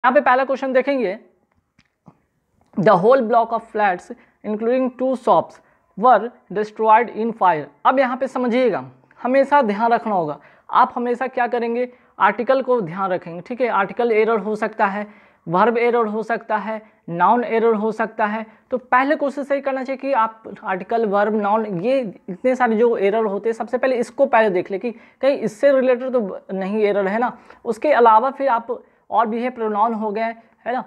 यहाँ पे पहला क्वेश्चन देखेंगे, the whole block of flats including 2 shops were destroyed in fire. अब यहाँ पे समझिएगा, हमेशा ध्यान रखना होगा, आप हमेशा क्या करेंगे, आर्टिकल को ध्यान रखेंगे, ठीक है। आर्टिकल एरर हो सकता है, वर्ब एरर हो सकता है, नाउन एरर हो सकता है। तो पहले कोशिश यही करना चाहिए कि आप आर्टिकल, वर्ब, नाउन, ये इतने सारे जो एरर होते हैं, सबसे पहले इसको पहले देख ले कि कहीं इससे रिलेटेड तो नहीं एरर है ना। उसके अलावा फिर आप और भी है, प्रोनाउन हो गए, है ना,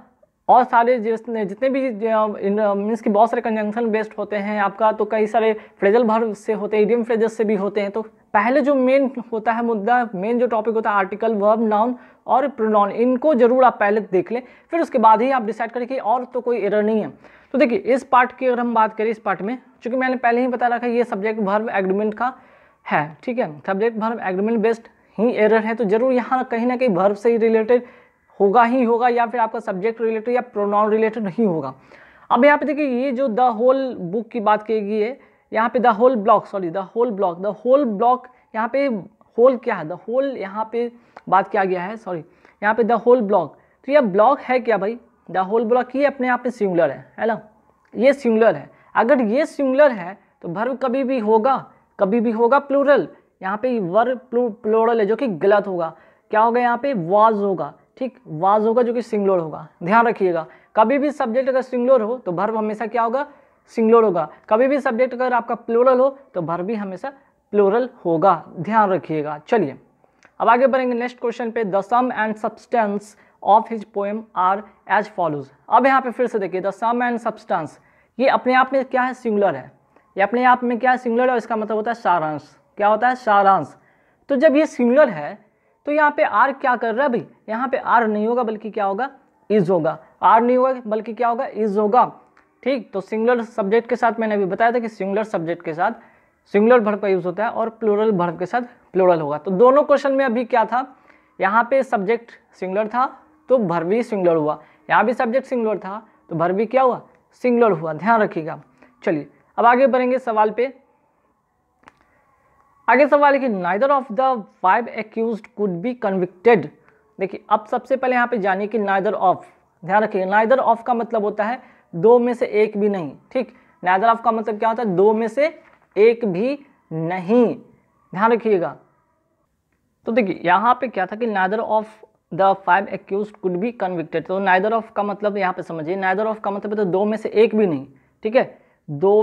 और सारे जितने भी मीन्स कि बहुत सारे कंजंक्शन बेस्ड होते हैं आपका, तो कई सारे फ्रेजल वर्ब से होते हैं, इडियम फ्रेजेस से भी होते हैं। तो पहले जो मेन होता है मुद्दा, मेन जो टॉपिक होता है, आर्टिकल, वर्ब, नाउन और प्रोनाउन, इनको जरूर आप पहले देख लें, फिर उसके बाद ही आप डिसाइड करें कि और तो कोई एरर नहीं है। तो देखिए इस पार्ट की अगर हम बात करें, इस पार्ट में चूंकि मैंने पहले ही बता रखा है ये सब्जेक्ट वर्ब एग्रीमेंट का है, ठीक है, सब्जेक्ट वर्ब एग्रीमेंट बेस्ड ही एरर है, तो जरूर यहाँ कहीं ना कहीं वर्ब से ही रिलेटेड होगा ही होगा, या फिर आपका सब्जेक्ट रिलेटेड या प्रोनाउन रिलेटेड नहीं होगा। अब यहाँ पे देखिए ये जो द होल बुक की बात की गई है, यहाँ पे the whole block, sorry the whole block, the whole block, यहाँ पे होल क्या है, द होल यहाँ पे बात किया गया है, सॉरी यहाँ पे द होल ब्लॉक। तो यह ब्लॉक है क्या भाई, द होल ब्लॉक, ये अपने आप में सिंगुलर है ना, ये सिंगुलर है। अगर ये सिंगुलर है तो वर्ब कभी भी होगा प्लूरल। यहाँ पे वर्ब प्लूरल है जो कि गलत होगा, क्या होगा यहाँ पे, वाज होगा, ठीक, वाज होगा जो कि सिंगुलर होगा। ध्यान रखिएगा, कभी भी सब्जेक्ट अगर सिंगुलर हो तो वर्ब हमेशा क्या होगा, सिंगुलर होगा। कभी भी सब्जेक्ट अगर आपका प्लूरल हो तो वर्ब भी हमेशा प्लूरल होगा, ध्यान रखिएगा। चलिए अब आगे बढ़ेंगे नेक्स्ट क्वेश्चन पे। The sum and substance of his poem are as follows. अब यहाँ पे फिर से देखिए, द सम एंड सब्सटेंस, ये अपने आप में क्या है, सिंगुलर है, ये अपने आप में क्या है, सिंगुलर है, और इसका मतलब होता है सारांश। क्या होता है, सारांश। तो जब ये सिंगुलर है तो यहाँ पे आर क्या कर रहा है भाई, यहाँ पे आर नहीं होगा बल्कि क्या होगा, इज होगा। आर नहीं होगा बल्कि क्या होगा, इज होगा, ठीक। तो सिंगुलर सब्जेक्ट के साथ मैंने अभी बताया था कि सिंगुलर सब्जेक्ट के साथ सिंगुलर वर्ब का यूज होता है और प्लूरल वर्ब के साथ प्लूरल होगा। तो दोनों क्वेश्चन में अभी क्या था, यहाँ पे सब्जेक्ट सिंगुलर था तो वर्ब भी सिंगुलर हुआ, यहाँ भी सब्जेक्ट सिंगुलर था तो वर्ब भी क्या हुआ, सिंगुलर हुआ, ध्यान रखिएगा। चलिए अब आगे बढ़ेंगे सवाल पे। आगे सवाल है कि neither of the 5 accused could be convicted. देखिए अब सबसे पहले यहाँ पे जानिए कि नाइदर ऑफ, ध्यान रखिए, नाइदर ऑफ का मतलब होता है दो में से एक भी नहीं, ठीक। नाइदर ऑफ का मतलब क्या होता है, दो में से एक भी नहीं, ध्यान रखिएगा। तो देखिए यहाँ पे क्या था कि neither of the 5 accused could be convicted. तो नाइदर ऑफ का मतलब यहाँ पे समझिए, नाइदर ऑफ का मतलब है तो दो में से एक भी नहीं, ठीक है, दो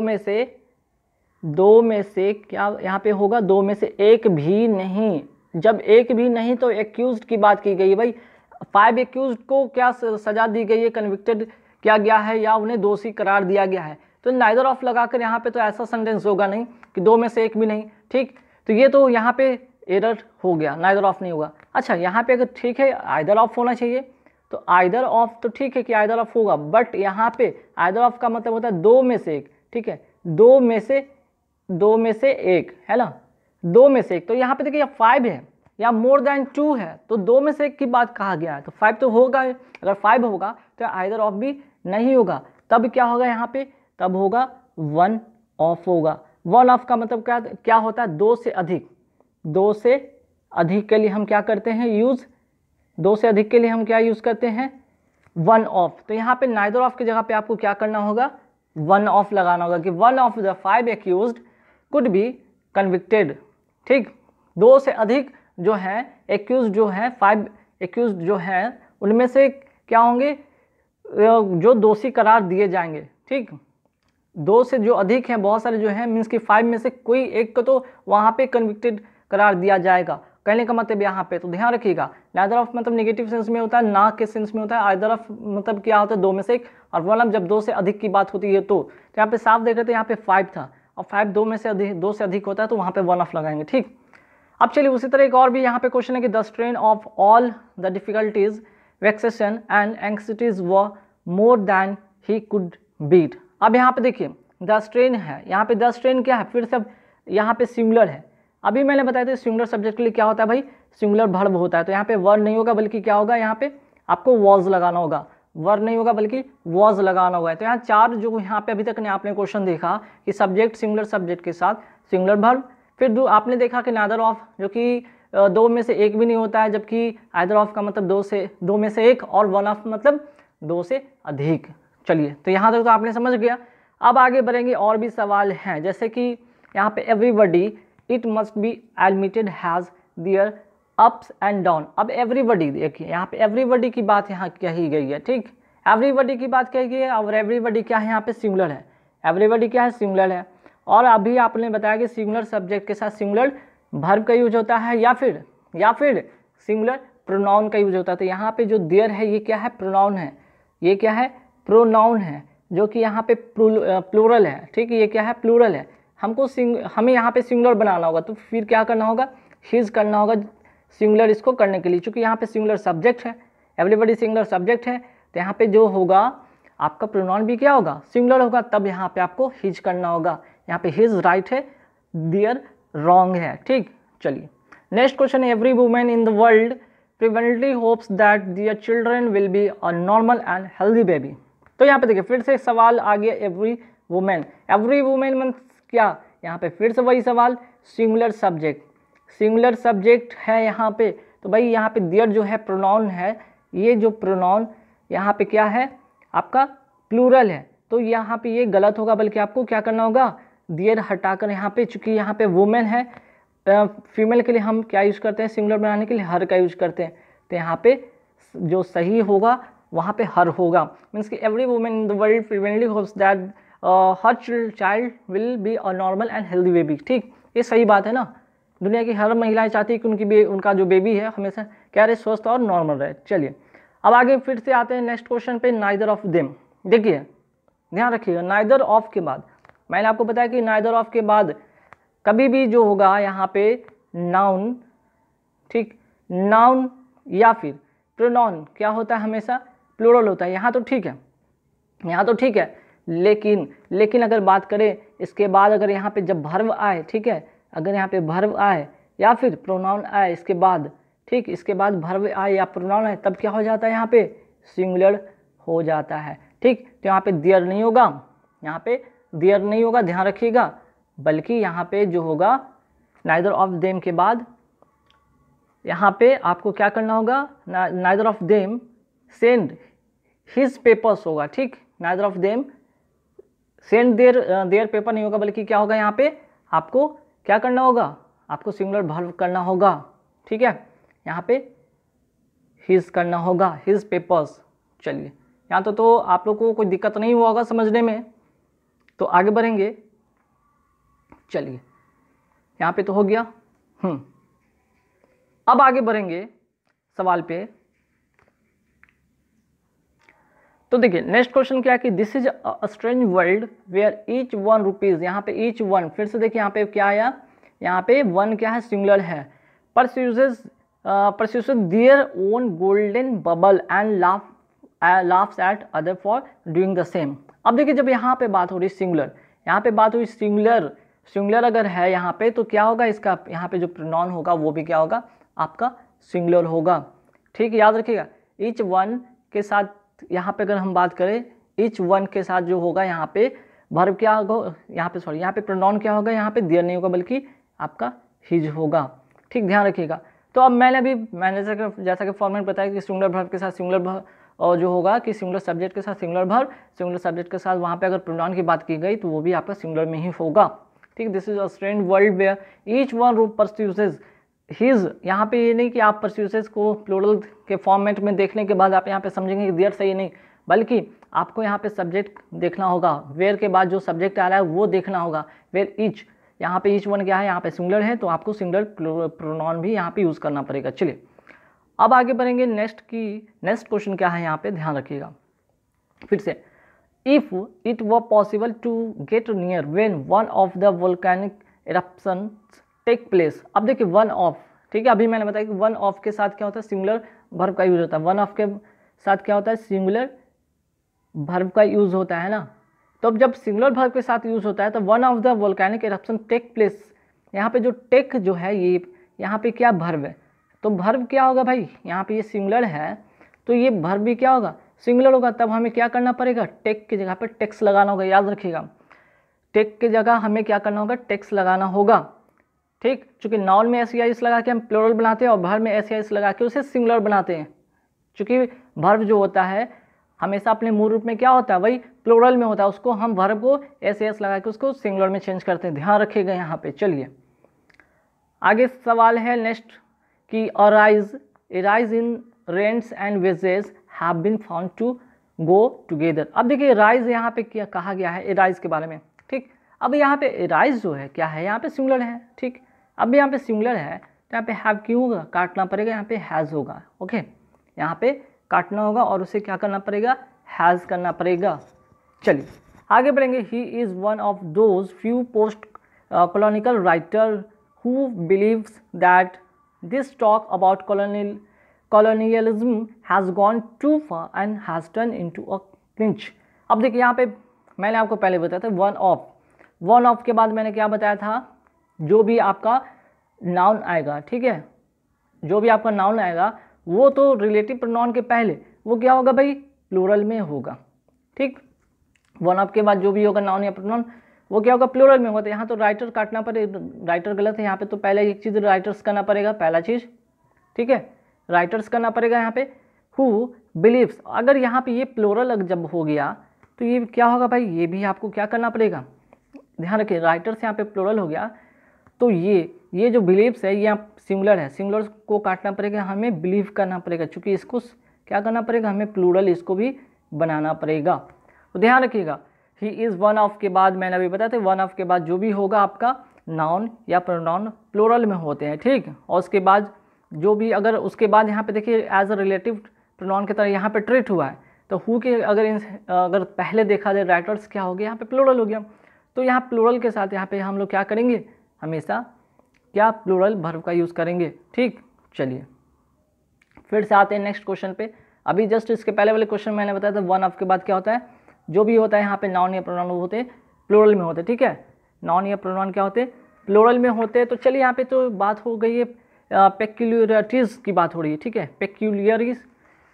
में से क्या यहाँ पे होगा, दो में से एक भी नहीं। जब एक भी नहीं तो एक्यूज्ड की बात की गई है भाई, 5 एक्यूज्ड को क्या सजा दी गई है, कन्विक्टेड किया गया है या उन्हें दोषी करार दिया गया है। तो नाइदर ऑफ लगाकर यहाँ पे तो ऐसा सेंटेंस होगा नहीं कि दो में से एक भी नहीं, ठीक। तो ये तो यहाँ पे एरर हो गया, नाइदर ऑफ नहीं होगा। अच्छा यहाँ पे अगर ठीक है आइदर ऑफ होना चाहिए, तो आइदर ऑफ तो ठीक है कि आइदर ऑफ होगा, बट यहाँ पे आइदर ऑफ का मतलब होता है दो में से एक, ठीक है, दो में से एक, है ना, दो में से एक। तो यहाँ पे देखिए 5 है या मोर देन 2 है, तो दो में से एक की बात कहा गया है, तो 5 तो होगा। अगर 5 होगा तो आइदर ऑफ भी नहीं होगा, तब क्या होगा यहाँ पे, तब होगा 1 ऑफ होगा। 1 ऑफ का मतलब क्या होता है, दो से अधिक। दो से अधिक के लिए हम क्या करते हैं यूज, दो से अधिक के लिए हम क्या यूज करते हैं, 1 ऑफ। तो यहाँ पे नाइदर ऑफ की जगह पे आपको क्या करना होगा, 1 ऑफ लगाना होगा कि 1 of the 5 accused could be convicted, ठीक। दो से अधिक जो है एक्यूज जो है, 5 एक्यूज जो है उनमें से क्या होंगे, जो दोषी करार दिए जाएंगे, ठीक। दो से जो अधिक हैं, बहुत सारे जो हैं, मीन्स कि 5 में से कोई एक को तो वहाँ पे कन्विक्टेड करार दिया जाएगा, कहने का मतलब यहाँ पे। तो ध्यान रखिएगा, नाइदर ऑफ मतलब नेगेटिव सेंस में होता है, ना के सेंस में होता है। आइदर ऑफ मतलब क्या होता है, दो में से एक, और 1 ऑफ जब दो से अधिक की बात होती है तो यहाँ पे साफ देख रहे थे, यहाँ पे 5 था और 5 दो में से अधिक, दो से अधिक होता है तो वहाँ पे 1 ऑफ लगाएंगे, ठीक। अब चलिए उसी तरह एक और भी यहाँ पे क्वेश्चन है कि the strain of all the difficulties, vexation and anxieties were more than he could beat. अब यहाँ पे देखिए द स्ट्रेन है, यहाँ पे द स्ट्रेन क्या है, फिर से यहाँ पे सिंगुलर है। अभी मैंने बताया था सिंगुलर सब्जेक्ट के लिए क्या होता है भाई, सिंगुलर वर्ब होता है। तो यहाँ पे वर्ब नहीं होगा बल्कि क्या होगा, यहाँ पे आपको वॉज लगाना होगा, वर्ब नहीं होगा बल्कि वॉज लगाना होगा। तो यहाँ चार जो यहाँ पे अभी तक ने आपने क्वेश्चन देखा कि सब्जेक्ट सिंगुलर सब्जेक्ट के साथ सिंगुलर वर्ब, फिर आपने देखा कि नाइदर ऑफ जो कि दो में से एक भी नहीं होता है, जबकि आइदर ऑफ का मतलब दो में से एक, और वन ऑफ मतलब दो से अधिक। चलिए, तो यहाँ तक तो आपने समझ गया। अब आगे बढ़ेंगे, और भी सवाल हैं, जैसे कि यहाँ पे everybody it must be admitted has their ups and down. अब एवरीबडी, देखिए यहाँ पे एवरीबडी की बात यहाँ कही गई है, ठीक, एवरीबडी की बात कही गई है, और एवरीबडी क्या है यहाँ पे सिंगुलर है, एवरीबडी क्या है सिंगुलर है। और अभी आपने बताया कि सिंगुलर सब्जेक्ट के साथ सिंगुलर वर्ब का यूज होता है, या फिर सिंगुलर प्रोनाउन का यूज होता है। तो यहाँ पे जो देयर है ये क्या है, प्रोनाउन है, ये क्या है, प्रोनाउन है, जो कि यहाँ पे प्लूरल है, ठीक है, ये क्या है, प्लूरल है। हमें यहाँ पे सिंगुलर बनाना होगा, तो फिर क्या करना होगा, हिज करना होगा सिंगुलर इसको करने के लिए, चूँकि यहाँ पे सिंगुलर सब्जेक्ट है, एवरीबडी सिंगुलर सब्जेक्ट है, तो यहाँ पे जो होगा आपका प्रोनाउन भी क्या होगा, सिंगुलर होगा, तब यहाँ पे आपको हिज करना होगा। यहाँ पे हिज राइट है, देयर रॉन्ग है, ठीक। चलिए next question, every women in the world fervently hopes that their children will be a normal and healthy baby। तो यहाँ पे देखिए फिर से सवाल आ गया, एवरी वुमेन मीन्स क्या, यहाँ पे फिर से वही सवाल, सिंगुलर सब्जेक्ट है यहाँ पे। तो भाई यहाँ पे देयर जो है प्रोनाउन है, ये जो प्रोनाउन यहाँ पे क्या है आपका प्लूरल है, तो यहाँ पे ये गलत होगा, बल्कि आपको क्या करना होगा, देयर हटाकर यहाँ पे, चूँकि यहाँ पे वुमेन है, फीमेल के लिए हम क्या यूज़ करते हैं, सिंगुलर बनाने के लिए हर का यूज करते हैं, तो यहाँ पे जो सही होगा वहाँ पे हर होगा। मीन्स कि every women in the world frequently hopes that her child will be a normal and healthy baby, ठीक, ये सही बात है ना। दुनिया की हर महिलाएं चाहती है कि उनका जो बेबी है हमेशा क्या रहे, स्वस्थ और नॉर्मल रहे। चलिए अब आगे फिर से आते हैं नेक्स्ट क्वेश्चन पे, नाइदर ऑफ देम। देखिए ध्यान रखिएगा, नाइदर ऑफ के बाद मैंने आपको बताया कि नाइदर ऑफ के बाद कभी भी जो होगा यहाँ पे नाउन, ठीक, नाउन या फिर प्रोनाउन क्या होता है, हमेशा प्लूरल होता है। यहाँ तो ठीक है, लेकिन अगर बात करें इसके बाद, अगर यहाँ पे जब वर्ब आए, ठीक है, अगर यहाँ पे वर्ब आए या फिर प्रोनाउन आए इसके बाद, ठीक, इसके बाद वर्ब आए या प्रोनाउन आए, तब क्या हो जाता है, यहाँ पे सिंगुलर हो जाता है, ठीक। तो यहाँ पे देयर नहीं होगा, ध्यान रखिएगा, बल्कि यहाँ पे जो होगा नाइदर ऑफ देम के बाद यहाँ पे आपको क्या करना होगा, neither of them send his papers होगा, ठीक, neither of them send their paper नहीं होगा, बल्कि क्या होगा, यहाँ पे आपको क्या करना होगा, आपको सिंगुलर वर्ब करना होगा, ठीक है, यहाँ पे हिज करना होगा, हिज पेपर्स। चलिए यहाँ तो आप लोग को कोई दिक्कत नहीं हुआ होगा समझने में, तो आगे बढ़ेंगे। चलिए यहाँ पे तो हो गया। अब आगे बढ़ेंगे सवाल पे। तो देखिए नेक्स्ट क्वेश्चन क्या है कि this is a strange world where each one rupees, यहाँ पे ईच वन, फिर से देखिए यहाँ पे क्या आया, यहाँ पे वन क्या है, सिंगुलर है, pursues their own golden bubble and laughs at other for doing the same. अब देखिए जब यहाँ पे बात हो रही सिंगुलर, यहाँ पे बात हुई सिंगुलर अगर है यहाँ पे, तो क्या होगा, इसका यहाँ पे जो प्रोनाउन होगा वो भी क्या होगा, आपका सिंगुलर होगा, ठीक, याद रखिएगा। ईच वन के साथ यहाँ पे अगर हम बात करें, ईच वन के साथ जो होगा यहाँ पे वर्ब क्या होगा, यहाँ पे प्रोनाउन क्या होगा, यहाँ पे देयर नहीं होगा, बल्कि आपका हिज होगा, ठीक, ध्यान रखिएगा। तो अब मैंने जैसा कि फॉर्मेट बताया कि सिंगुलर वर्ब के साथ सिंगुलर वर्ब, और जो होगा कि सिंगुलर सब्जेक्ट के साथ सिंगुलर वर्ब, सिंगुलर सब्जेक्ट के साथ वहाँ पे अगर प्रोनाउन की बात की गई तो वो भी आपका सिंगुलर में ही होगा, ठीक। This is a strange world where each one pursues his, यहाँ पे ये नहीं कि आप परस्यूसेस को प्लूरल के फॉर्मेट में देखने के बाद आप यहाँ पे समझेंगे कि देयर सही नहीं, बल्कि आपको यहाँ पे सब्जेक्ट देखना होगा, वेयर के बाद जो सब्जेक्ट आ रहा है वो देखना होगा, वेयर ईच, यहाँ पे ईच वन क्या है, यहाँ पे सिंगुलर है, तो आपको सिंगुलर प्रोनाउन भी यहाँ पे यूज़ करना पड़ेगा। चलिए अब आगे बढ़ेंगे, नेक्स्ट क्वेश्चन क्या है यहाँ पे, ध्यान रखिएगा फिर से। If it were possible to get near when one of the volcanic eruptions take place. अब देखिए वन ऑफ, ठीक है, अभी मैंने बताया कि वन ऑफ के साथ क्या होता है, सिंगुलर वर्ब का यूज होता है, वन ऑफ के साथ क्या होता है, सिंगुलर वर्ब का यूज होता है ना। तो अब जब सिंगुलर वर्ब के साथ यूज होता है तो one of the volcanic eruption take place, यहाँ पे जो टेक जो है ये यहाँ पे क्या वर्ब है, तो वर्ब क्या होगा भाई, यहाँ पे ये सिंगुलर है तो ये वर्ब भी क्या होगा, सिंगुलर होगा, तब हमें क्या करना पड़ेगा, टेक की जगह पे टेक्स लगाना होगा, याद रखिएगा, टेक की जगह हमें क्या करना होगा, टेक्स लगाना होगा, ठीक, चूँकि नाउन में एस ई लगा के हम प्लूरल बनाते हैं और वर्ब में एस ई लगा के उसे सिंगुलर बनाते हैं। चूँकि वर्ब जो होता है हमेशा अपने मूल रूप में क्या होता है, वही प्लूरल में होता है, उसको हम वर्ब को एस लगा के उसको सिंगुलर में चेंज करते हैं, ध्यान रखिएगा यहाँ पे। चलिए आगे सवाल है नेक्स्ट कि a rise in rents and wages have been found to go together. अब देखिए राइज यहाँ पे क्या कहा गया है एराइज के बारे में, ठीक। अब यहाँ पे एराइज जो है क्या है, यहाँ पे सिंगुलर है, ठीक। अब यहाँ पे सिंगुलर है तो यहाँ पे हैव क्यों होगा, काटना पड़ेगा, यहाँ पे हैज़ होगा, ओके। यहाँ पे काटना होगा और उसे क्या करना पड़ेगा, हैज़ करना पड़ेगा। चलिए आगे बढ़ेंगे। He is one of those few post कॉलोनिकल writer who believes that this talk about colonialism has gone too far and has turned into a clinch। अब देखिए यहाँ पे मैंने आपको पहले बताया था वन ऑफ के बाद मैंने क्या बताया था, जो भी आपका नाउन आएगा, ठीक है, जो भी आपका नाउन आएगा वो तो रिलेटिव प्रोनाउन के पहले वो क्या होगा भाई, प्लूरल में होगा, ठीक। वन ऑफ के बाद जो भी होगा नाउन या प्रोनाउन वो क्या होगा, प्लूरल में होगा। तो यहाँ तो राइटर काटना पड़ेगा, राइटर गलत है यहाँ पे, तो पहले एक चीज़ राइटर्स करना पड़ेगा, पहला चीज़, ठीक है, राइटर्स करना पड़ेगा यहाँ पे। हु बिलीव्स, अगर यहाँ पे ये प्लूरल जब हो गया तो ये क्या होगा भाई, ये भी आपको क्या करना पड़ेगा, ध्यान रखिए, राइटर्स यहाँ पे प्लूरल हो गया तो ये जो बिलीव्स है ये सिंगुलर है, सिंगुलर को काटना पड़ेगा, हमें बिलीव करना पड़ेगा, चूँकि इसको क्या करना पड़ेगा, हमें प्लूरल इसको भी बनाना पड़ेगा। तो ध्यान रखिएगा ही इज़ वन ऑफ के बाद मैंने अभी बताया था वन ऑफ के बाद जो भी होगा आपका नाउन या प्रोनाउन प्लूरल में होते हैं, ठीक। और उसके बाद जो भी अगर उसके बाद यहाँ पे देखिए एज अ रिलेटिव प्रोनाउन की तरह यहाँ पे ट्रीट हुआ है, तो हु के अगर पहले देखा जाए राइटर्स क्या हो गया, यहाँ पे प्लूरल हो गया, तो यहाँ प्लूरल के साथ यहाँ पे हम लोग क्या करेंगे, हमेशा क्या प्लूरल वर्ब का यूज़ करेंगे, ठीक। चलिए फिर से आते हैं नेक्स्ट क्वेश्चन पे। अभी जस्ट इसके पहले वाले क्वेश्चन मैंने बताया था वन ऑफ के बाद क्या होता है, जो भी होता है यहाँ पे नाउन या प्रोनाउन होते हैं प्लूरल में होते हैं, ठीक है, नाउन या प्रोनाउन क्या होते हैं, प्लूरल में होते हैं। तो चलिए यहाँ पे तो बात हो गई है पेक्यूलियरिटीज़ की बात हो रही है, ठीक है,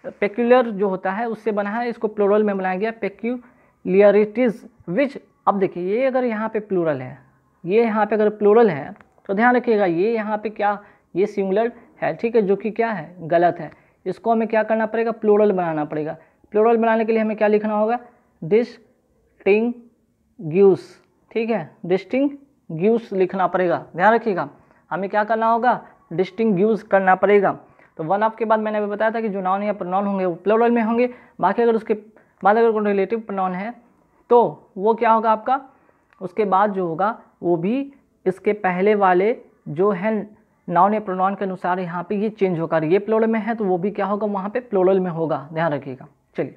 पेक्यूलियर जो होता है उससे बना है, इसको प्लूरल में बनाया गया पेक्यूलियरिटीज़ विच। अब देखिए ये अगर यहाँ पे प्लूरल है, ये यहाँ पे अगर प्लूरल है तो ध्यान रखिएगा ये यहाँ पे क्या, ये सिंगुलर है, ठीक है, जो कि क्या है, गलत है, इसको हमें क्या करना पड़ेगा, प्लूरल बनाना पड़ेगा। प्लूरल बनाने के लिए हमें क्या लिखना होगा, डिस्टिंग्यूश, ठीक है, डिस्टिंग्यूश लिखना पड़ेगा, ध्यान रखिएगा, हमें क्या करना होगा, डिस्टिंग्यूश करना पड़ेगा। तो वन ऑफ के बाद मैंने अभी बताया था कि जो नाउन या प्रोनाउन होंगे वो प्लूरल में होंगे, बाकी अगर उसके बाद अगर कोई रिलेटिव प्रोनाउन है तो वो क्या होगा आपका, उसके बाद जो होगा वो भी इसके पहले वाले जो है नाउन या प्रोनाउन के अनुसार यहाँ पे ये चेंज होगा, ये प्लूरल में है तो वो भी क्या होगा, वहाँ पे प्लूरल में होगा, ध्यान रखिएगा। चलिए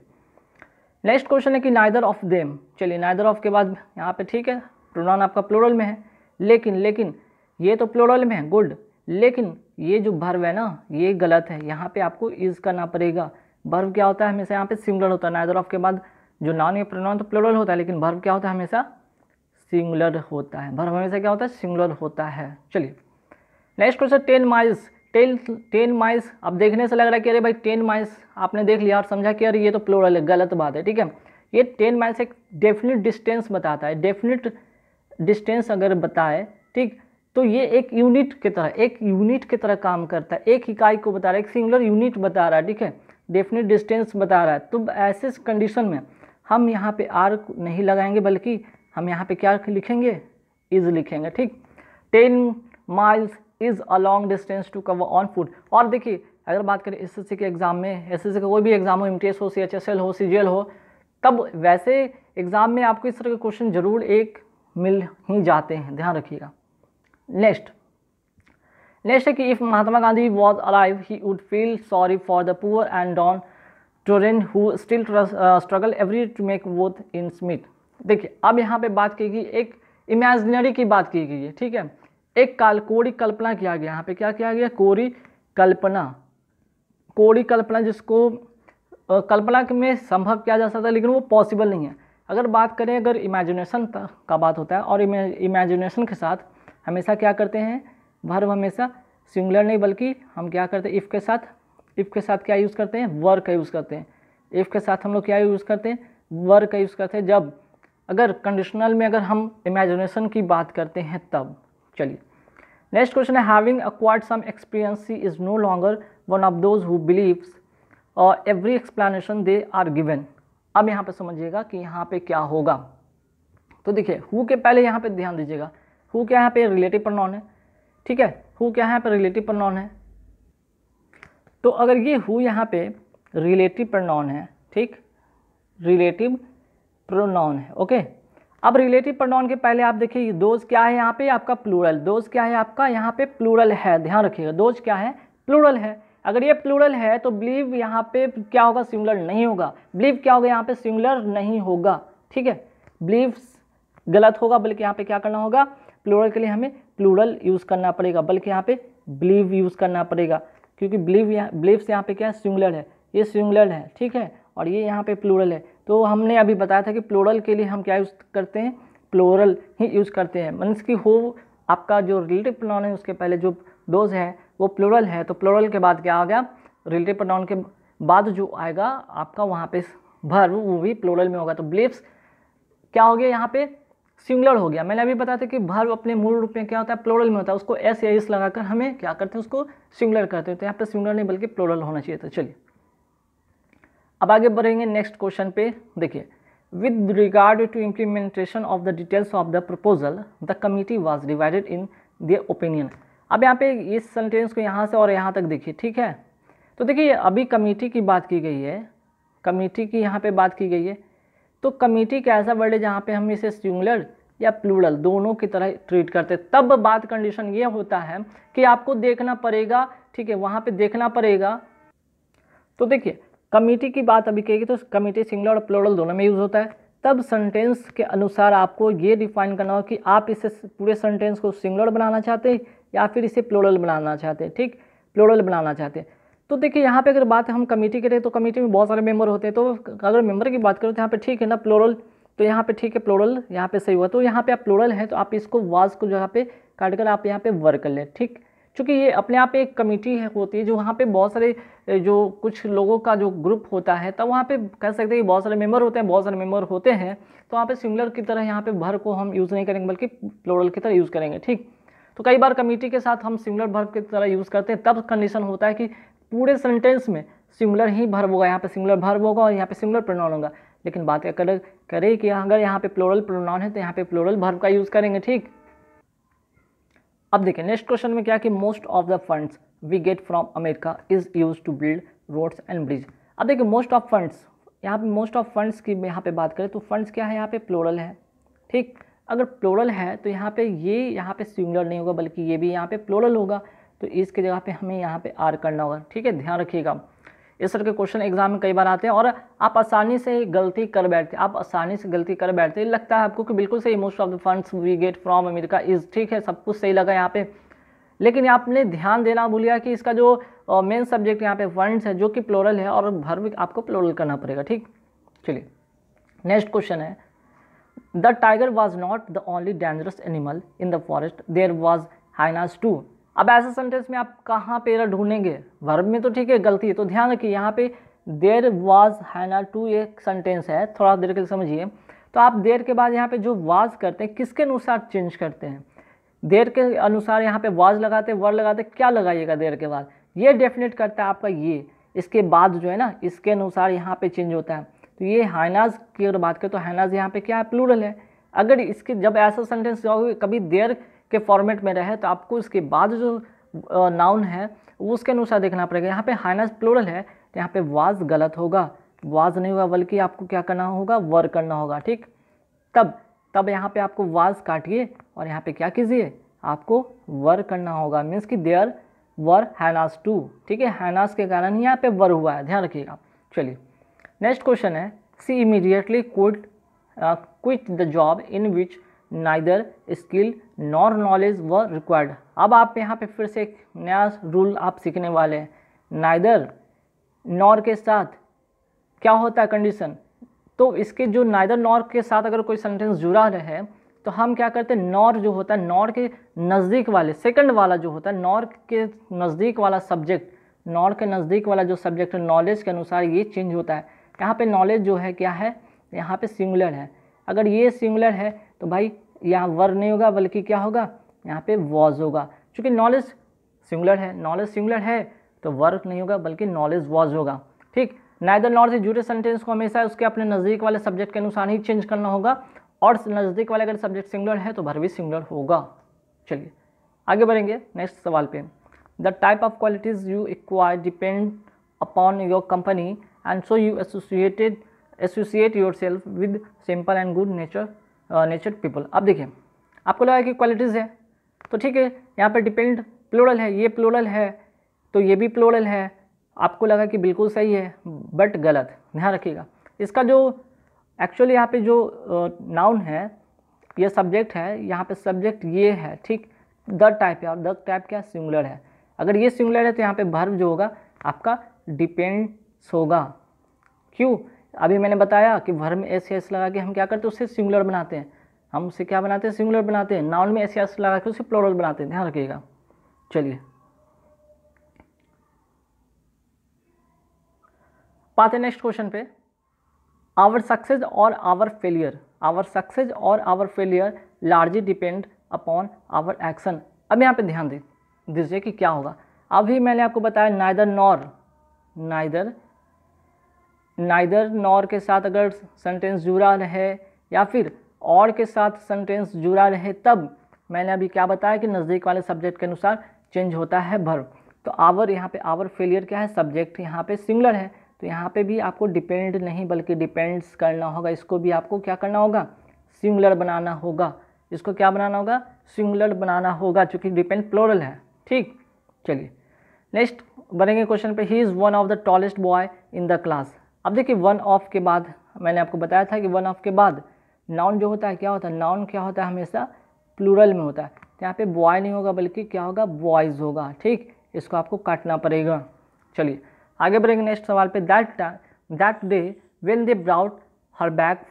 नेक्स्ट क्वेश्चन है कि नाइदर ऑफ देम। चलिए नाइदर ऑफ के बाद यहाँ पे ठीक है प्रोनाउन आपका प्लूरल में है, लेकिन ये तो प्लूरल में है, गुड, लेकिन ये जो वर्ब है ना ये गलत है, यहाँ पे आपको इज करना पड़ेगा। वर्ब क्या होता है, हमेशा यहाँ पे सिंगुलर होता है, नाइदर ऑफ के बाद जो नाउन या प्रोनाउन तो प्लूरल होता है, लेकिन वर्ब क्या होता है, हमेशा सिंगुलर होता है, वर्ब हमेशा क्या होता है, सिंगुलर होता है। चलिए नेक्स्ट क्वेश्चन 10 माइल्स। 10 माइल्स, अब देखने से लग रहा है कि अरे भाई 10 माइल्स आपने देख लिया और समझा कि अरे ये तो प्लूरल है, गलत बात है, ठीक है। ये 10 माइल्स एक डेफिनेट डिस्टेंस बताता है, डेफिनेट डिस्टेंस अगर बताए, ठीक, तो ये एक यूनिट की तरह काम करता है, एक इकाई को बता रहा है, एक सिंगुलर यूनिट बता रहा है, ठीक है, डेफिनेट डिस्टेंस बता रहा है। तो ऐसे कंडीशन में हम यहाँ पे आर नहीं लगाएंगे, बल्कि हम यहाँ पे क्या लिखेंगे, इज लिखेंगे, ठीक। 10 miles is a long distance to cover on foot. और देखिए अगर बात करें एसएससी के एग्ज़ाम में, एसएससी का कोई भी एग्ज़ाम हो, एमटीएस हो, सीएचएसएल हो, सीजीएल हो, तब वैसे एग्ज़ाम में आपको इस तरह के क्वेश्चन जरूर एक मिल ही जाते हैं, ध्यान रखिएगा। नेक्स्ट है कि if Mahatma Gandhi was alive he would feel sorry for the poor and downtrodden who still struggle every to make both इन स्मिथ। देखिए अब यहाँ पे बात की गई, एक इमेजिनरी की बात की गई है, ठीक है, एक कोरी कल्पना किया गया, यहाँ पे क्या किया गया, कोरी कल्पना जिसको कल्पना में संभव किया जा सकता है लेकिन वो पॉसिबल नहीं है। अगर बात करें, अगर इमेजिनेशन का बात होता है और इमेजिनेशन के साथ हमेशा क्या करते हैं, वर्ब हमेशा सिंगुलर नहीं बल्कि हम क्या करते हैं, इफ़ के साथ क्या यूज़ करते हैं, वर्ब का यूज़ करते हैं। इफ़ के साथ हम लोग क्या यूज़ करते हैं, वर्ब का यूज़ करते हैं जब अगर कंडीशनल में अगर हम इमेजिनेशन की बात करते हैं तब। चलिए नेक्स्ट क्वेश्चन है having acquired some experience she is no longer one of those who believes every explanation they are given. अब यहाँ पे समझिएगा कि यहाँ पे क्या होगा। तो देखिए हु के पहले यहाँ पे ध्यान दीजिएगा, हु क्या यहाँ पे रिलेटिव प्रोनाउन है, ठीक है, हु क्या यहाँ पे रिलेटिव प्रोनाउन है। तो अगर ये हु यहाँ पे रिलेटिव प्रोनाउन है, ठीक, रिलेटिव प्रोनाउन है, ओके। अब रिलेटिव प्रोनाउन के पहले आप देखिए दोज क्या है यहाँ पे आपका प्लूरल, दोज क्या है आपका यहाँ पे प्लूरल है, ध्यान रखिएगा दोज क्या है प्लूरल है। अगर ये प्लूरल है तो बिलीव यहाँ पे क्या होगा सिंगुलर नहीं होगा, बिलीव क्या होगा यहाँ पे सिंगुलर नहीं होगा, ठीक है, बिलीव गलत होगा, बल्कि यहाँ पे क्या करना होगा प्लूरल के लिए हमें प्लूरल यूज़ करना पड़ेगा, बल्कि यहाँ पे बिलीव यूज़ करना पड़ेगा, क्योंकि बिलीव से यहाँ पे क्या है सिंगुलर है, ये सिंगुलर है, ठीक है, और ये यहाँ पे प्लूरल है। तो हमने अभी बताया था कि प्लूरल के लिए हम क्या यूज़ करते हैं, प्लूरल ही यूज़ करते हैं, मीन्स कि हो आपका जो रिलेटिव प्रोनाउन है उसके पहले जो दोज है वो प्लूरल है, तो प्लूरल के बाद क्या आ गया, रिलेटिव प्रोनाउन के बाद जो आएगा आपका वहाँ पे वर्ब वो भी प्लूरल में होगा। तो बिलीव्स क्या हो गया यहाँ पे सिंगुलर हो गया। मैंने अभी बताया था कि वर्ब अपने मूल रूप में क्या होता है प्लूरल में होता है, उसको एस या इस लगाकर हमें क्या करते हैं उसको सिंगुलर करते हैं। तो यहाँ पे सिंगुलर नहीं बल्कि प्लूरल होना चाहिए। तो चलिए अब आगे बढ़ेंगे नेक्स्ट क्वेश्चन पे। देखिए with regard to implementation of the details of the proposal the committee was divided in their opinion. अब यहाँ पे इस सेंटेंस को यहाँ से और यहाँ तक देखिए, ठीक है। तो देखिए अभी कमिटी की बात की गई है, कमिटी की यहाँ पे बात की गई है, तो कमिटी का ऐसा वर्ड है जहाँ पे हम इसे सिंगुलर या प्लूरल दोनों की तरह ट्रीट करते हैं। तब बात कंडीशन ये होता है कि आपको देखना पड़ेगा, ठीक है, वहाँ पे देखना पड़ेगा। तो देखिए कमिटी की बात अभी कहेगी तो कमिटी सिंगुलर और प्लूरल दोनों में यूज़ होता है। तब सेंटेंस के अनुसार आपको ये डिफाइन करना हो कि आप इसे पूरे सेंटेंस को सिंगुलर बनाना चाहते हैं या फिर इसे प्लूरल बनाना चाहते हैं, ठीक, प्लूरल बनाना चाहते हैं। तो देखिए यहाँ पे अगर बात हम कमेटी करें तो कमेटी में बहुत सारे मेंबर होते हैं, तो अगर मेंबर की बात करें तो यहाँ पे ठीक है ना प्लूरल, तो यहाँ पे ठीक है प्लूरल यहाँ पे सही हुआ। तो यहाँ पे आप प्लूरल है तो आप इसको वाज को जहाँ पे काट कर आप यहाँ पे वर्क कर लें, ठीक, क्योंकि ये अपने आप एक कमेटी है होती है जो वहाँ पे बहुत सारे जो कुछ लोगों का जो ग्रुप होता है, तब वहाँ पे कह सकते हैं कि बहुत सारे मेंबर होते हैं, बहुत सारे मेंबर होते हैं, तो वहाँ पे सिंगुलर की तरह यहाँ पे भर को हम यूज़ नहीं करेंगे बल्कि प्लूरल की तरह यूज़ करेंगे, ठीक। तो कई बार कमिटी के साथ हम सिंगुलर वर्ब की तरह यूज़ करते हैं, तब कंडीशन होता है कि पूरे सेंटेंस में सिंगुलर ही वर्ब होगा, यहाँ पे सिंगुलर वर्ब होगा और यहाँ पे सिंगुलर प्रोनाउन होगा। लेकिन बात करें कि अगर यहाँ पे प्लूरल प्रोनाउन है तो यहाँ पे प्लूरल वर्ब का यूज़ करेंगे, ठीक। अब देखिए नेक्स्ट क्वेश्चन में क्या कि most of the funds we get from America is use to build roads and bridge. अब देखिए मोस्ट ऑफ फंड्स, यहाँ पे मोस्ट ऑफ फंड्स की यहाँ पे बात करें तो फंड्स क्या है यहाँ पे प्लूरल है, ठीक। अगर प्लूरल है तो यहाँ पे ये यहाँ पे सिंगुलर नहीं होगा बल्कि ये भी यहाँ पे प्लूरल होगा, तो इसके जगह पे हमें यहाँ पे आर करना होगा, ठीक है, ध्यान रखिएगा। इस तरह के क्वेश्चन एग्जाम में कई बार आते हैं और आप आसानी से गलती कर बैठते हैं, आप आसानी से गलती कर बैठते हैं, लगता है आपको कि बिल्कुल सही most of the funds we get from America is, ठीक है, सब कुछ सही लगा यहाँ पे, लेकिन आपने ध्यान देना भूल गया कि इसका जो मेन सब्जेक्ट यहाँ पे फंड्स है जो कि प्लूरल है और वर्ब आपको प्लूरल करना पड़ेगा, ठीक। चलिए नेक्स्ट क्वेश्चन है the tiger was not the only dangerous animal in the forest there was hyenas too. अब ऐसे सेंटेंस में आप कहाँ पे ढूंढेंगे, वर्ब में तो ठीक है गलती है, तो ध्यान रखिए यहाँ पे देयर वाज हाइना टू एक सेंटेंस है, थोड़ा देर के समझिए। तो आप देर के बाद यहाँ पे जो वाज करते हैं किसके अनुसार चेंज करते हैं, देर के अनुसार यहाँ पे वाज लगाते वर्ड लगाते, क्या लगाइएगा देर के बाद, ये डेफिनेट करता है आपका ये, इसके बाद जो है ना इसके अनुसार यहाँ पे चेंज होता है। तो ये हाइनाज की अगर बात करें तो हाइनाज यहाँ पे क्या है प्लूरल है। अगर इसके जब ऐसा सेंटेंस कभी देर के फॉर्मेट में रहे तो आपको इसके बाद जो नाउन है वो उसके अनुसार देखना पड़ेगा। यहाँ पे हाइनाज प्लूरल है तो यहाँ पे वाज गलत होगा, वाज नहीं होगा बल्कि आपको क्या करना होगा वर करना होगा, ठीक। तब यहाँ पे आपको वाज काटिए और यहाँ पे क्या कीजिए आपको वर करना होगा, मीन्स कि देयर वर हाइनाज टू, ठीक है, हाइनाज के कारण ही यहाँ पे वर हुआ है, ध्यान रखिएगा। चलिए नेक्स्ट क्वेश्चन है she immediately quit the job in which neither skill nor knowledge was required. अब आप यहाँ पे फिर से एक नया रूल आप सीखने वाले हैं, नाइदर नॉर के साथ क्या होता है कंडीशन, तो इसके जो नाइदर नॉर के साथ अगर कोई सेंटेंस जुड़ा रहे तो हम क्या करते हैं नॉर जो होता है नॉर के नज़दीक वाले सेकंड वाला जो होता है नॉर के नज़दीक वाला सब्जेक्ट, नॉर के नज़दीक वाला जो सब्जेक्ट नॉलेज के अनुसार ये चेंज होता है। यहाँ पे नॉलेज जो है क्या है यहाँ पे सिंगुलर है, अगर ये सिंगुलर है तो भाई यहाँ वर नहीं होगा बल्कि क्या होगा यहाँ पे वॉज होगा। क्योंकि नॉलेज सिंगुलर है, नॉलेज सिंगुलर है तो वर्क नहीं होगा बल्कि नॉलेज वॉज होगा। ठीक, नाइदर नॉर से जुड़े सेंटेंस को हमेशा उसके अपने नज़दीक वाले सब्जेक्ट के अनुसार ही चेंज करना होगा, और नज़दीक वाले अगर सब्जेक्ट सिंगुलर है तो वर्ब भी सिंगुलर होगा। चलिए आगे बढ़ेंगे नेक्स्ट सवाल पे। The type of qualities you acquire depend upon your company and so you associate your self with simple and good nature people. अब देखिए, आपको लगा कि क्वालिटीज़ है तो ठीक है, यहाँ पे डिपेंड प्लूरल है, ये प्लूरल है तो ये भी प्लूरल है, आपको लगा कि बिल्कुल सही है, बट गलत, ध्यान रखिएगा। इसका जो एक्चुअली यहाँ पे जो नाउन है ये सब्जेक्ट है, यहाँ पे सब्जेक्ट ये है, ठीक, द टाइप है, और द टाइप क्या सिंगुलर है। अगर ये सिंगुलर है तो यहाँ पे वर्ब जो होगा आपका डिपेंड्स होगा। क्यों? अभी मैंने बताया कि वर्ब में एस एस लगा के हम क्या करते हैं, उससे सिंगुलर बनाते हैं, हम उसे क्या बनाते हैं, सिंगुलर बनाते हैं। नाउन में एस एस लगा के उसे प्लूरल बनाते हैं, ध्यान रखिएगा। चलिए पाते हैं नेक्स्ट क्वेश्चन पे। आवर सक्सेस और आवर फेलियर, आवर सक्सेस और our failure largely depend upon our action. अब यहाँ पे ध्यान दीजिए कि क्या होगा। अभी मैंने आपको बताया नाइदर नॉर के साथ अगर सेंटेंस जुड़ा रहे या फिर और के साथ सेंटेंस जुड़ा रहे, तब मैंने अभी क्या बताया कि नज़दीक वाले सब्जेक्ट के अनुसार चेंज होता है वर्ब। तो आवर, यहाँ पे आवर फेलियर क्या है, सब्जेक्ट यहाँ पे सिंगुलर है, तो यहाँ पे भी आपको डिपेंड नहीं बल्कि डिपेंड्स करना होगा। इसको भी आपको क्या करना होगा, सिंगुलर बनाना होगा। इसको क्या बनाना होगा, सिंगुलर बनाना होगा, चूँकि डिपेंड प्लूरल है। ठीक, चलिए नेक्स्ट बढ़ेंगे क्वेश्चन पे। He is one of the tallest boy in the class. अब देखिए, वन ऑफ के बाद मैंने आपको बताया था कि वन ऑफ के बाद नाउन जो होता है क्या होता है, नाउन क्या होता है, हमेशा प्लूरल में होता है। तो यहाँ पे बॉय नहीं होगा बल्कि क्या होगा, बॉयज़ होगा। ठीक, इसको आपको काटना पड़ेगा। चलिए आगे बढ़ेंगे नेक्स्ट सवाल पे। That day when they brought her back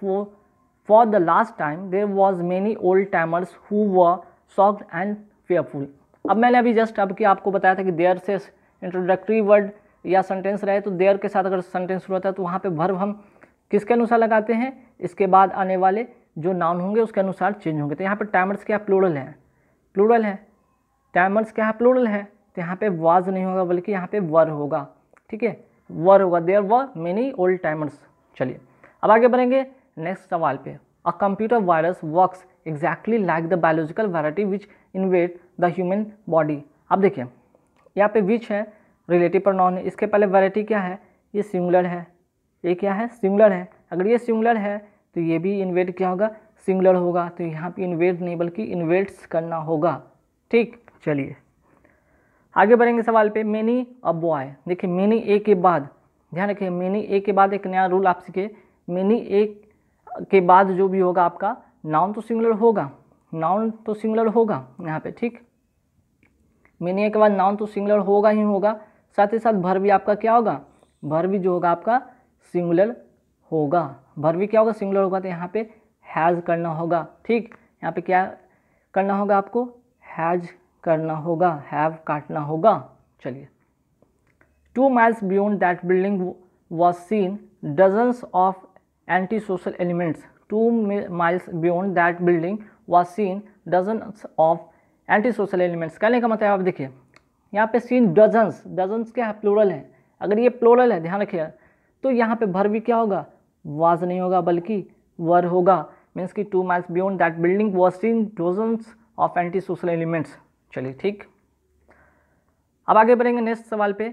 for the last time there was many old timers who were shocked and fearful. अब मैंने अभी जस्ट आपको बताया था कि देयर से इंट्रोडक्टरी वर्ड या सेंटेंस रहे तो देयर के साथ अगर सेंटेंस शुरू होता है तो वहाँ पे वर्ब हम किसके अनुसार लगाते हैं, इसके बाद आने वाले जो नाउन होंगे उसके अनुसार चेंज होंगे। तो यहाँ पे टाइमर्स क्या प्लूरल है, टाइमर्स क्या है, प्लूरल है, तो यहाँ पे वाज नहीं होगा बल्कि यहाँ पे वर होगा। ठीक है, वर होगा, there were many old timers. चलिए अब आगे बढ़ेंगे नेक्स्ट सवाल पे। A computer virus works exactly like the biological variety which invade the human body. अब देखिए यहाँ पे विच है, रिलेटिव प्रोनाउन है, इसके पहले वैरायटी क्या है, ये सिंगुलर है, ये क्या है, सिंगुलर है। अगर ये सिंगुलर है तो ये भी इन्वेड क्या होगा, सिंगुलर होगा। तो यहाँ पे इन्वेड नहीं बल्कि इन्वेड्स करना होगा। ठीक, चलिए आगे बढ़ेंगे सवाल पे। मेनी अ बॉय, देखिए मेनी ए के बाद ध्यान रखिए, मेनी ए के बाद एक नया रूल आप सीखे। मेनी ए के बाद जो भी होगा आपका नाउन तो सिंगुलर होगा, नाउन तो सिंगुलर होगा यहाँ पे। ठीक, मेनी ए के बाद नाउन तो सिंगुलर होगा ही होगा, साथ ही साथ वर्ब भी आपका क्या होगा, वर्ब भी जो होगा आपका सिंगुलर होगा। वर्ब भी क्या होगा, सिंगुलर होगा। तो यहाँ पे हैज़ करना होगा। ठीक, यहाँ पे क्या करना होगा आपको, हैज़ करना होगा, हैव काटना होगा। चलिए 2 miles beyond that building was seen dozens of anti-social elements. 2 miles beyond that building was seen dozens of anti-social elements। कहने का मतलब आप देखिए यहाँ पे सीन डजन्स क्या है, प्लूरल है। अगर ये प्लूरल है ध्यान रखिए, तो यहाँ पे वर्ब भी क्या होगा, वाज नहीं होगा बल्कि वर होगा। मीन्स कि 2 miles beyond that building was seen dozens of anti-social elements। चलिए ठीक, अब आगे बढ़ेंगे नेक्स्ट सवाल पे।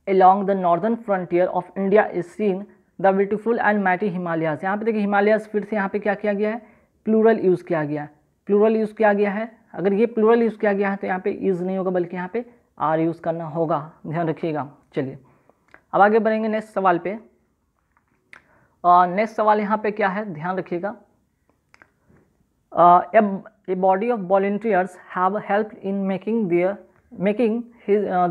Along the northern frontier of India is seen the beautiful and mighty Himalayas। यहाँ पे देखिए हिमालयाज फिर से यहाँ पे क्या किया गया है, प्लूरल यूज़ किया गया है, प्लूरल यूज़ किया गया है। अगर ये प्लूरल यूज़ किया गया है तो यहाँ पे इज़ नहीं होगा बल्कि यहाँ पे आर यूज़ करना होगा, ध्यान रखिएगा। चलिए अब आगे बढ़ेंगे नेक्स्ट सवाल पे। नेक्स्ट सवाल यहाँ पे क्या है, ध्यान रखिएगा। A body of volunteers have helped in making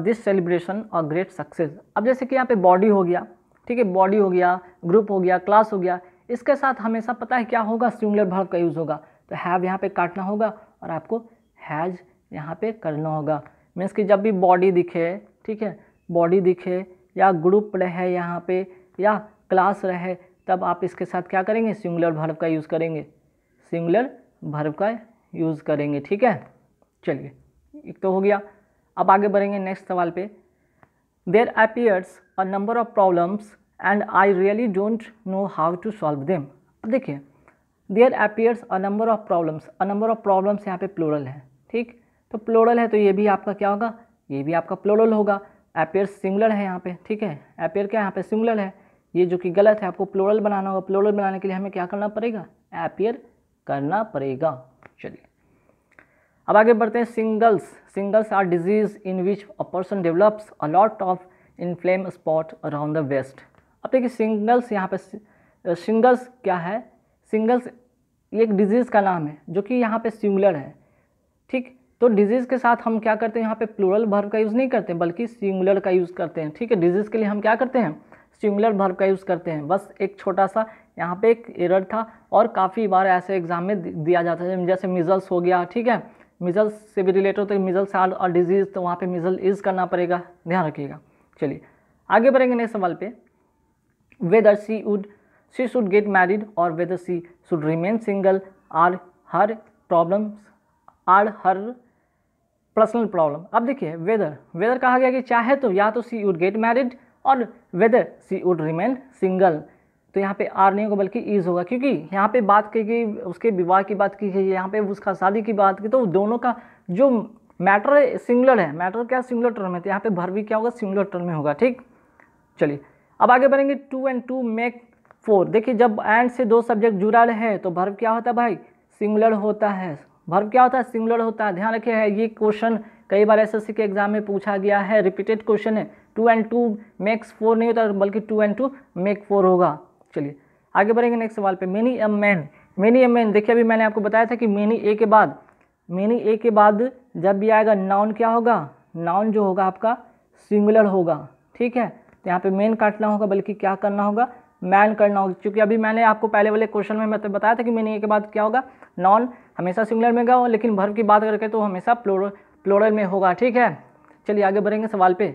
this celebration a great success. अब जैसे कि यहाँ पे बॉडी हो गया, ठीक है, बॉडी हो गया, ग्रुप हो गया, क्लास हो गया, इसके साथ हमेशा पता है क्या होगा, सिंगुलर वर्ब का यूज़ होगा। तो हैव यहाँ पे काटना होगा और आपको हैज़ यहाँ पे करना होगा। मीन्स कि जब भी बॉडी दिखे, ठीक है, बॉडी दिखे या ग्रुप रहे यहाँ पे या क्लास रहे, तब आप इसके साथ क्या करेंगे, सिंगुलर वर्ब का यूज़ करेंगे, सिंगुलर वर्ब का यूज़ करेंगे। ठीक है, चलिए एक तो हो गया। अब आगे बढ़ेंगे नेक्स्ट सवाल पे। There appears a number of problems and I really don't know how to solve them. अब देखिए, there appears a number of problems, a number of problems यहाँ पे प्लूरल है, ठीक। तो प्लूरल है तो ये भी आपका क्या होगा, ये भी आपका प्लूरल होगा। अपीयर्स सिंगुलर है यहाँ पे, ठीक है, अपीयर क्या यहाँ पे सिंगुलर है, ये जो कि गलत है, आपको प्लूरल बनाना होगा। प्लूरल बनाने के लिए हमें क्या करना पड़ेगा, अपीयर करना पड़ेगा। चलिए अब आगे बढ़ते हैं। Shingles are disease in which a person develops a lot of inflame spot around the waist. अब देखिए सिंगल्स यहाँ पे, सिंगल्स क्या है, सिंगल्स एक डिजीज़ का नाम है जो कि यहाँ पे सिंगुलर है, ठीक। तो डिजीज़ के साथ हम क्या करते हैं, यहाँ पे प्लूरल वर्ब का यूज़ नहीं करते बल्कि सिंगुलर का यूज़ करते हैं, ठीक है। डिजीज़ के लिए हम क्या करते हैं, सिंगुलर वर्ब का यूज़ करते हैं। बस एक छोटा सा यहाँ पे एक एरर था और काफ़ी बार ऐसे एग्जाम में दिया जाता है, जैसे मिजल्स हो गया, ठीक है, मिजल्स से भी रिलेटेड होता है, मिजल्स आर और डिजीज़, तो वहाँ पे मिजल इज़ करना पड़ेगा, ध्यान रखिएगा। चलिए आगे बढ़ेंगे नेक्स्ट सवाल पे। Whether she should get married or whether she should remain single are her personal problem. अब देखिए वेदर कहा गया कि चाहे तो या तो सी वुड गेट मैरिड और weather C would remain single. तो यहाँ पे आर नहीं होगा बल्कि इज होगा, क्योंकि यहाँ पे बात की गई उसके विवाह की बात की गई, यहाँ पे उसका शादी की बात की, तो दोनों का जो मैटर है सिंगुलर है। मैटर क्या सिंगुलर टर्म है, तो यहाँ पे भर भी क्या होगा, सिंगुलर टर्म में होगा, ठीक। चलिए अब आगे बढ़ेंगे। 2 and 2 मेक 4। देखिए जब एंड से दो सब्जेक्ट जुड़ा है तो वर्ब क्या होता है भाई, सिंगुलर होता है। वर्ब क्या होता है, सिंगुलर होता है। ध्यान रखिए, ये क्वेश्चन कई बार एसएससी के एग्जाम में पूछा गया है, रिपीटेड क्वेश्चन है। 2 and 2 मेक्स 4 नहीं होता बल्कि 2 and 2 मेक 4 होगा। चलिए आगे बढ़ेंगे नेक्स्ट सवाल पे। मेनी अ मैन, देखिए अभी मैंने आपको बताया था कि मेनी ए के बाद जब भी आएगा नाउन क्या होगा, नाउन जो होगा आपका सिंगुलर होगा, ठीक है। तो यहाँ पे मेन काटना होगा बल्कि क्या करना होगा, मैन करना होगा, क्योंकि अभी मैंने आपको पहले वाले क्वेश्चन में मतलब बताया था कि मैंने के बाद क्या होगा, नॉन हमेशा सिंगुलर में होगा, लेकिन वर्ब की बात करके तो हमेशा प्लूरल में होगा, ठीक है। चलिए आगे बढ़ेंगे सवाल पे।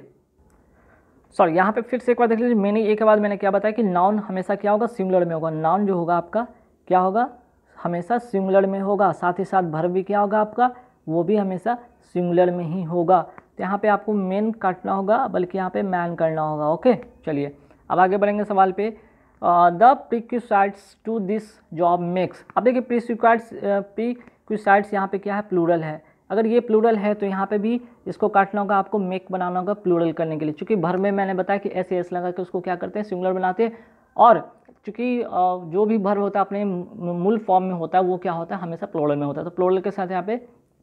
सॉरी यहाँ पे फिर से एक बार देख लीजिए, मैंने ए के बाद मैंने क्या बताया कि नाउन हमेशा क्या होगा, सिंगुलर में होगा। नाउन जो होगा आपका क्या होगा, हमेशा सिंगुलर में होगा। साथ ही साथ वर्ब भी क्या होगा आपका, वो भी हमेशा सिंगुलर में ही होगा। तो यहाँ पे आपको मेन काटना होगा बल्कि यहाँ पे मैन करना होगा, ओके। चलिए अब आगे बढ़ेंगे सवाल पे। The prerequisites to this job makes. अब देखिए प्रीक्विसाइट्स यहाँ पे क्या है, प्लूरल है। अगर ये प्लूरल है तो यहाँ पे भी इसको काटना होगा, आपको मेक बनाना होगा प्लूरल करने के लिए, क्योंकि भर में मैंने बताया कि ऐसे एस लगा के उसको क्या करते हैं, सिंगुलर बनाते हैं। और चूँकि जो भी भर होता है अपने मूल फॉर्म में होता है वो क्या होता है, हमेशा प्लूरल में होता है। तो प्लूरल के साथ यहाँ पे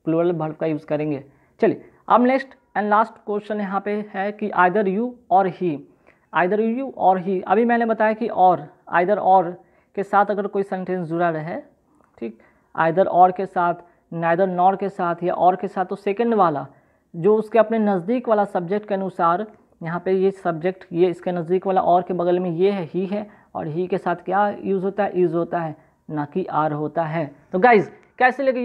प्लूरल भर्ब का यूज़ करेंगे। चलिए अब नेक्स्ट एंड लास्ट क्वेश्चन यहाँ पे है कि आइदर यू और ही, आइदर यू और ही। अभी मैंने बताया कि और, आइदर और के साथ अगर कोई सेंटेंस जुड़ा रहे, ठीक, आइदर और के साथ, नाइदर नॉर के साथ या और के साथ, तो सेकंड वाला जो उसके अपने नज़दीक वाला सब्जेक्ट के अनुसार यहाँ पे ये सब्जेक्ट, ये इसके नज़दीक वाला और के बगल में ये है, ही है, और ही के साथ क्या यूज़ होता है, इज़ होता है, ना कि आर होता है। तो गाइज कैसे लगे